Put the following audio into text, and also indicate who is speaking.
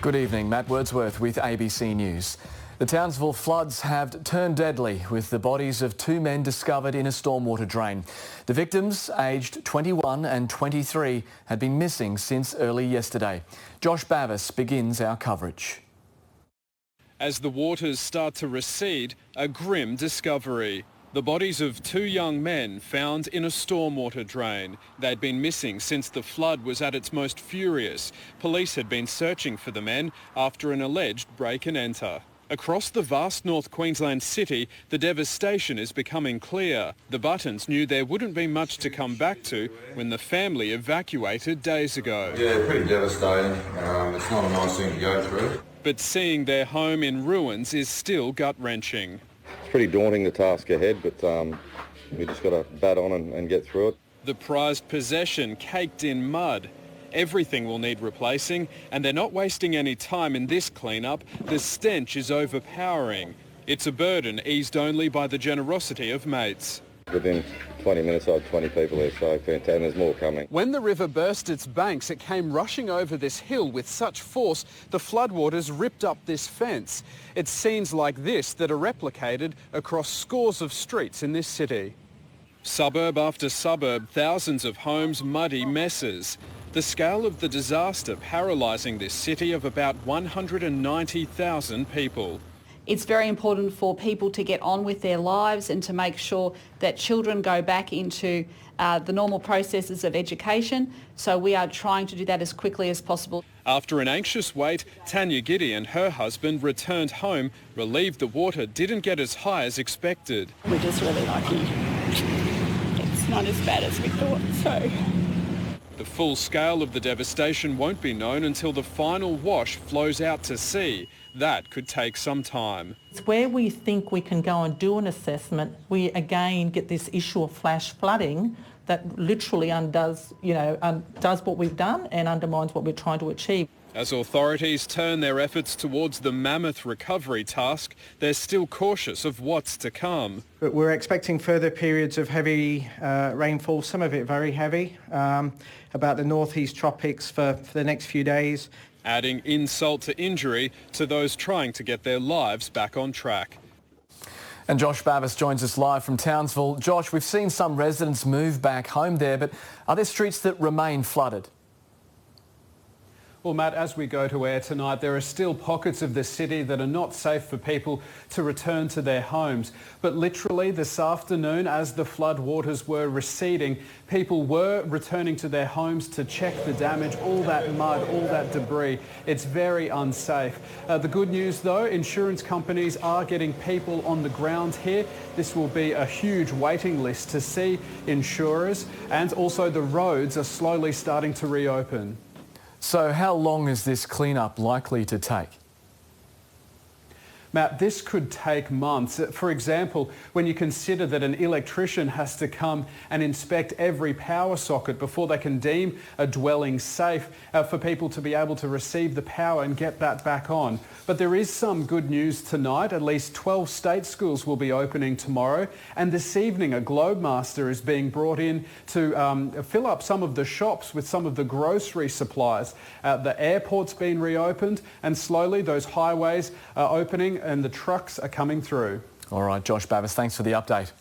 Speaker 1: Good evening, Matt Wordsworth with ABC News. The Townsville floods have turned deadly with the bodies of two men discovered in a stormwater drain. The victims, aged 21 and 23, had been missing since early yesterday. Josh Bavis begins our coverage.
Speaker 2: As the waters start to recede, a grim discovery. The bodies of two young men found in a stormwater drain. They'd been missing since the flood was at its most furious. Police had been searching for the men after an alleged break and enter. Across the vast North Queensland city, the devastation is becoming clear. The Buttons knew there wouldn't be much to come back to when the family evacuated days ago.
Speaker 3: Yeah, pretty devastating. It's not a nice thing to go through.
Speaker 2: But seeing their home in ruins is still gut-wrenching.
Speaker 4: It's pretty daunting, the task ahead, but we just got to bat on and get through it.
Speaker 2: The prized possession caked in mud. Everything will need replacing, and they're not wasting any time in this clean-up. The stench is overpowering. It's a burden eased only by the generosity of mates.
Speaker 4: Within 20 minutes, I had 20 people there, so fantastic. There's more coming.
Speaker 2: When the river burst its banks, it came rushing over this hill with such force, the floodwaters ripped up this fence. It's scenes like this that are replicated across scores of streets in this city. Suburb after suburb, thousands of homes, muddy messes. The scale of the disaster paralysing this city of about 190,000 people.
Speaker 5: It's very important for people to get on with their lives and to make sure that children go back into the normal processes of education. So we are trying to do that as quickly as possible.
Speaker 2: After an anxious wait, Tanya Giddy and her husband returned home, relieved the water didn't get as high as expected.
Speaker 6: We're just really lucky. It's not as bad as we thought, so.
Speaker 2: The full scale of the devastation won't be known until the final wash flows out to sea. That could take some time.
Speaker 7: It's where we think we can go and do an assessment. We again get this issue of flash flooding that literally undoes what we've done and undermines what we're trying to achieve.
Speaker 2: As authorities turn their efforts towards the mammoth recovery task, they're still cautious of what's to come.
Speaker 8: But we're expecting further periods of heavy rainfall, some of it very heavy, about the northeast tropics for the next few days.
Speaker 2: Adding insult to injury to those trying to get their lives back on track.
Speaker 1: And Josh Bavis joins us live from Townsville. Josh, we've seen some residents move back home there, but are there streets that remain flooded?
Speaker 2: Well, Matt, as we go to air tonight, there are still pockets of the city that are not safe for people to return to their homes. But literally this afternoon, as the flood waters were receding, people were returning to their homes to check the damage, all that mud, all that debris. It's very unsafe. The good news, though, insurance companies are getting people on the ground here. This will be a huge waiting list to see insurers, and also the roads are slowly starting to reopen.
Speaker 1: So how long is this clean-up likely to take?
Speaker 2: Matt, this could take months. For example, when you consider that an electrician has to come and inspect every power socket before they can deem a dwelling safe for people to be able to receive the power and get that back on. But there is some good news tonight. At least 12 state schools will be opening tomorrow. And this evening, a Globemaster is being brought in to fill up some of the shops with some of the grocery supplies. The airport's been reopened, and slowly those highways are opening and the trucks are coming through.
Speaker 1: All right, Josh Bavis, thanks for the update.